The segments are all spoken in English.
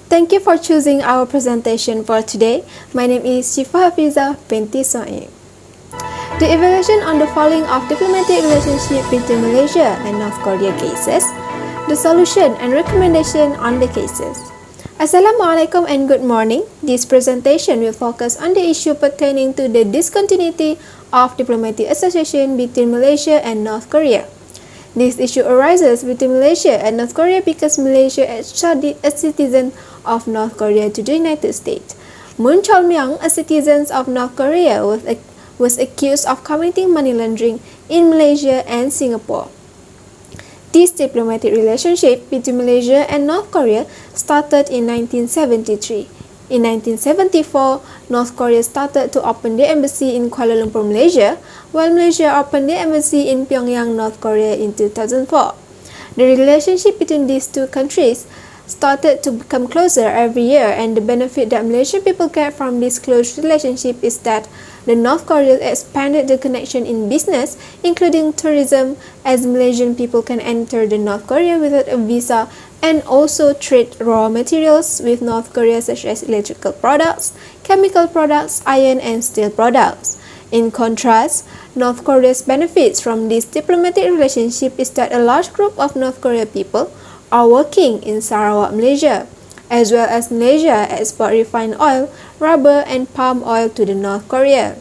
Thank you for choosing our presentation for today. My name is Shifa Hafiza binti Soim. The evaluation on the following of diplomatic relationship between Malaysia and North Korea cases, the solution and recommendation on the cases. Assalamualaikum and good morning. This presentation will focus on the issue pertaining to the discontinuity of diplomatic association between Malaysia and North Korea. This issue arises between Malaysia and North Korea because Malaysia extradited a citizen of North Korea to the United States. Moon Chol-myung, a citizen of North Korea, was accused of committing money laundering in Malaysia and Singapore. This diplomatic relationship between Malaysia and North Korea started in 1973. In 1974, North Korea started to open the embassy in Kuala Lumpur, Malaysia, while Malaysia opened the embassy in Pyongyang, North Korea in 2004. The relationship between these two countries started to become closer every year, and the benefit that Malaysian people get from this close relationship is that the North Korea expanded the connection in business, including tourism, as Malaysian people can enter the North Korea without a visa and also trade raw materials with North Korea such as electrical products, chemical products, iron and steel products. In contrast, North Korea's benefits from this diplomatic relationship is that a large group of North Korean people are working in Sarawak, Malaysia, as well as Malaysia export refined oil, rubber and palm oil to the North Korea.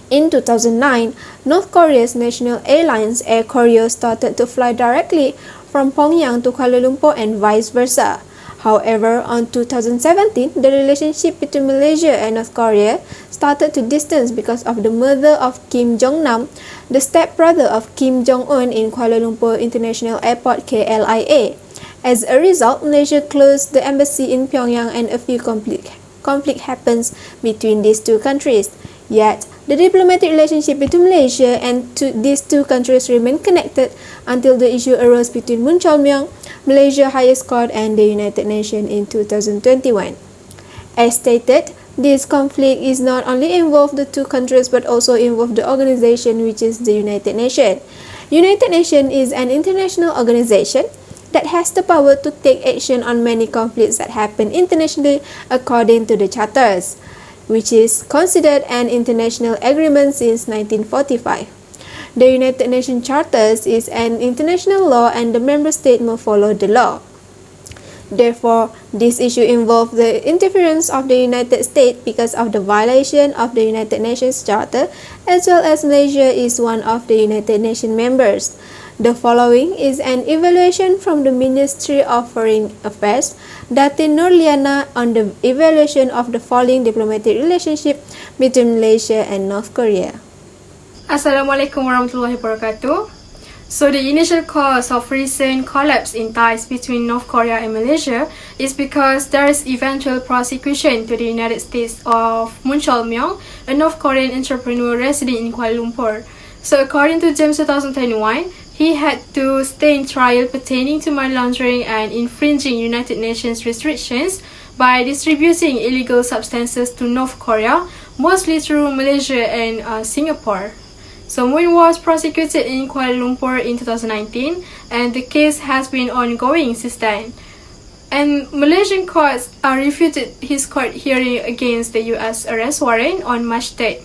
In 2009, North Korea's national airlines Air Koryo started to fly directly from Pyongyang to Kuala Lumpur and vice versa. However, on 2017, the relationship between Malaysia and North Korea started to distance because of the murder of Kim Jong-nam, the stepbrother of Kim Jong-un in Kuala Lumpur International Airport KLIA. As a result, Malaysia closed the embassy in Pyongyang and a few conflict happens between these two countries. Yet, the diplomatic relationship between Malaysia and these two countries remained connected until the issue arose between Moon Chol-myung, Malaysia Highest Court and the United Nations in 2021. As stated, this conflict is not only involved the two countries but also involved the organization which is the United Nations. United Nations is an international organization that has the power to take action on many conflicts that happen internationally according to the charters, which is considered an international agreement since 1945. The United Nations Charters is an international law and the member states must follow the law. Therefore, this issue involves the interference of the United States because of the violation of the United Nations Charter, as well as Malaysia is one of the United Nations members. The following is an evaluation from the Ministry of Foreign Affairs, Datin Nurliana, on the evaluation of the following diplomatic relationship between Malaysia and North Korea. Assalamualaikum warahmatullahi wabarakatuh. So the initial cause of recent collapse in ties between North Korea and Malaysia is because there is eventual prosecution to the United States of Moon Chol-myung, a North Korean entrepreneur resident in Kuala Lumpur. So according to James 2021, he had to stand trial pertaining to money laundering and infringing United Nations restrictions by distributing illegal substances to North Korea, mostly through Malaysia and Singapore. So Moon was prosecuted in Kuala Lumpur in 2019 and the case has been ongoing since then. And Malaysian courts refuted his court hearing against the US arrest warrant on March 3rd.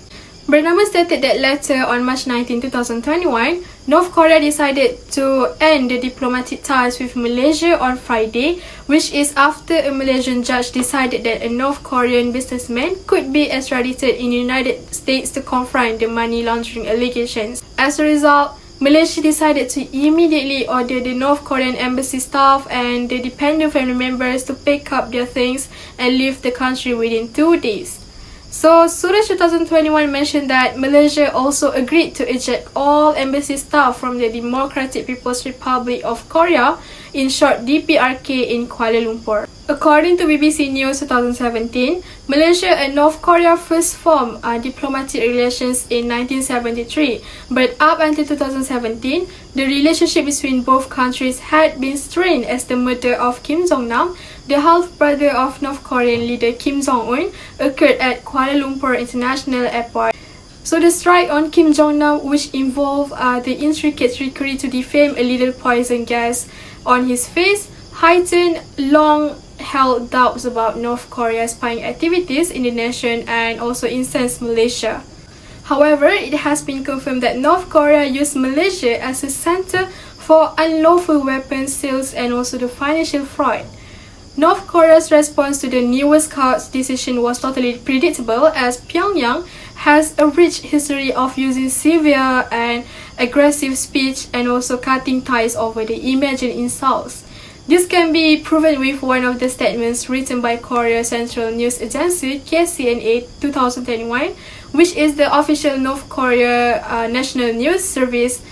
Bernama stated that later on March 19, 2021, North Korea decided to end the diplomatic ties with Malaysia on Friday, which is after a Malaysian judge decided that a North Korean businessman could be extradited in the United States to confront the money laundering allegations. As a result, Malaysia decided to immediately order the North Korean embassy staff and the dependent family members to pick up their things and leave the country within 2 days. So, Suraj 2021 mentioned that Malaysia also agreed to eject all embassy staff from the Democratic People's Republic of Korea, in short DPRK, in Kuala Lumpur. According to BBC News 2017, Malaysia and North Korea first formed diplomatic relations in 1973, but up until 2017, the relationship between both countries had been strained as the murder of Kim Jong-nam, the half-brother of North Korean leader Kim Jong-un, occurred at Kuala Lumpur International Airport. So the strike on Kim Jong-nam, which involved the intricate trickery to defame a little poison gas on his face, heightened long held doubts about North Korea's spying activities in the nation and also incensed Malaysia. However, it has been confirmed that North Korea used Malaysia as a center for unlawful weapons sales and also the financial fraud. North Korea's response to the newest court's decision was totally predictable, as Pyongyang has a rich history of using severe and aggressive speech and also cutting ties over the imagined insults. This can be proven with one of the statements written by Korea Central News Agency KCNA 2021, which is the official North Korea national news service,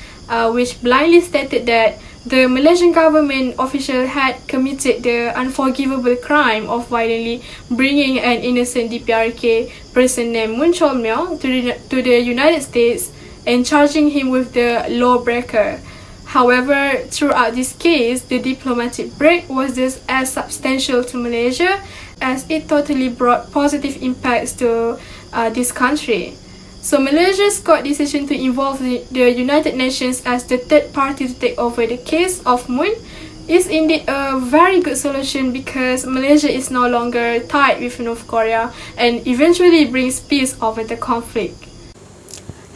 which blindly stated that the Malaysian government official had committed the unforgivable crime of violently bringing an innocent DPRK person named Moon Chol-myong to the United States and charging him with the lawbreaker. However, throughout this case, the diplomatic break was just as substantial to Malaysia as it totally brought positive impacts to this country. So Malaysia's court decision to involve the United Nations as the third party to take over the case of Moon is indeed a very good solution, because Malaysia is no longer tied with North Korea and eventually brings peace over the conflict.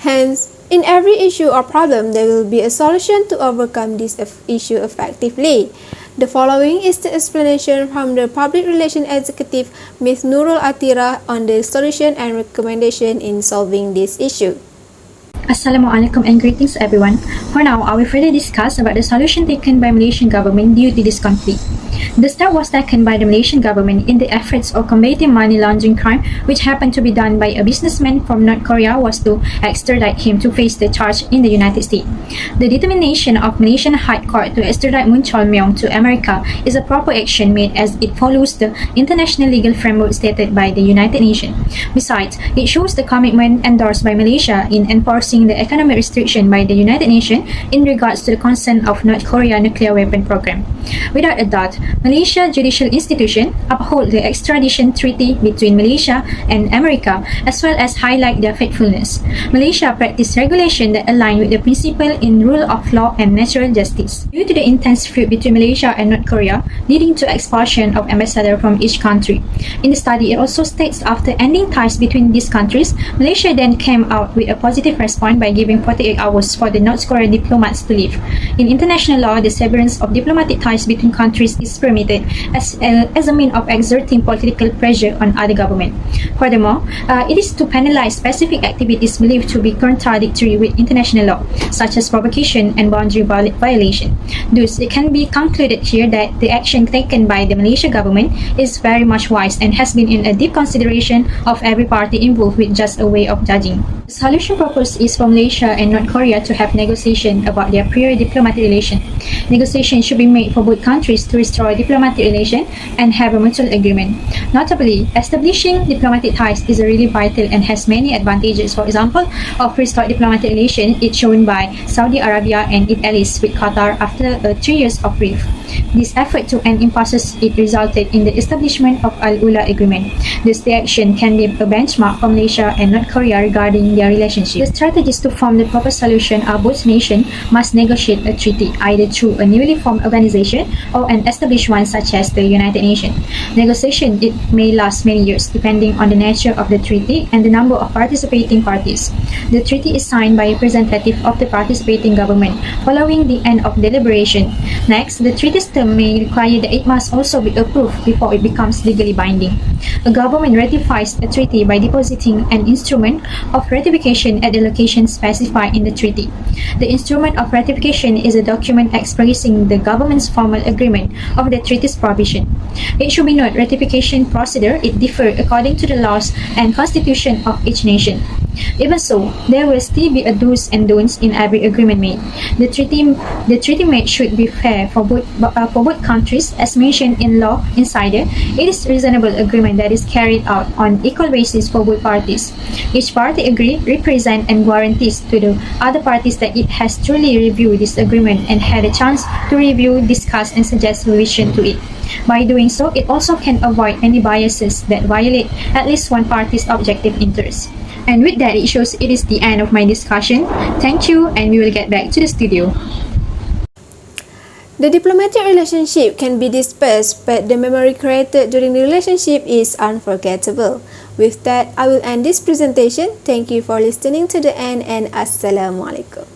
Hence, in every issue or problem, there will be a solution to overcome this issue effectively. The following is the explanation from the Public Relations Executive Ms. Nurul Atira on the solution and recommendation in solving this issue. Assalamualaikum and greetings everyone. For now, I will further discuss about the solution taken by Malaysian government due to this conflict. The step was taken by the Malaysian government in the efforts of combating money laundering crime, which happened to be done by a businessman from North Korea, was to extradite him to face the charge in the United States. The determination of Malaysian High Court to extradite Moon Chol-myong to America is a proper action made, as it follows the international legal framework stated by the United Nations. Besides, it shows the commitment endorsed by Malaysia in enforcing the economic restriction by the United Nations in regards to the concern of North Korea nuclear weapon program. Without a doubt, Malaysia judicial institution uphold the extradition treaty between Malaysia and America, as well as highlight their faithfulness. Malaysia practice regulation that align with the principle in rule of law and natural justice. Due to the intense feud between Malaysia and North Korea, leading to expulsion of ambassador from each country. In the study, it also states after ending ties between these countries, Malaysia then came out with a positive response by giving 48 hours for the North Korean diplomats to leave. In international law, the severance of diplomatic ties between countries is permitted as a means of exerting political pressure on other government. Furthermore, it is to penalize specific activities believed to be contradictory with international law, such as provocation and boundary violation. Thus, it can be concluded here that the action taken by the Malaysian government is very much wise and has been in a deep consideration of every party involved with just a way of judging. The solution proposed is for Malaysia and North Korea to have negotiation about their prior diplomatic relation. Negotiation should be made for both countries to restore diplomatic relation and have a mutual agreement. Notably, establishing diplomatic ties is really vital and has many advantages. For example, of restored diplomatic relation is shown by Saudi Arabia and its allies with Qatar after 3 years of rift. This effort to end impasses it resulted in the establishment of Al-Ula Agreement. This action can be a benchmark for Malaysia and North Korea regarding their relationship. The strategies to form the proper solution are both nations must negotiate a treaty either through a newly formed organization or an established one such as the United Nations. Negotiation it may last many years depending on the nature of the treaty and the number of participating parties. The treaty is signed by a representative of the participating government following the end of deliberation. Next, the treaty's term may require that it must also be approved before it becomes legally binding. A government ratifies a treaty by depositing an instrument of ratification at the location specified in the treaty. The instrument of ratification is a document expressing the government's formal agreement of the treaty's provision. It should be noted ratification procedure it differs according to the laws and constitution of each nation. Even so, there will still be a do's and don'ts in every agreement made. The treaty made should be fair for both countries, as mentioned in Law Insider. It is reasonable agreement that is carried out on equal basis for both parties. Each party agree, represent, and guarantees to the other parties that it has truly reviewed this agreement and had a chance to review, discuss, and suggest revision to it. By doing so, it also can avoid any biases that violate at least one party's objective interests. And with that, it shows it is the end of my discussion. Thank you, and we will get back to the studio. The diplomatic relationship can be dispersed, but the memory created during the relationship is unforgettable. With that, I will end this presentation. Thank you for listening to the end and Assalamualaikum.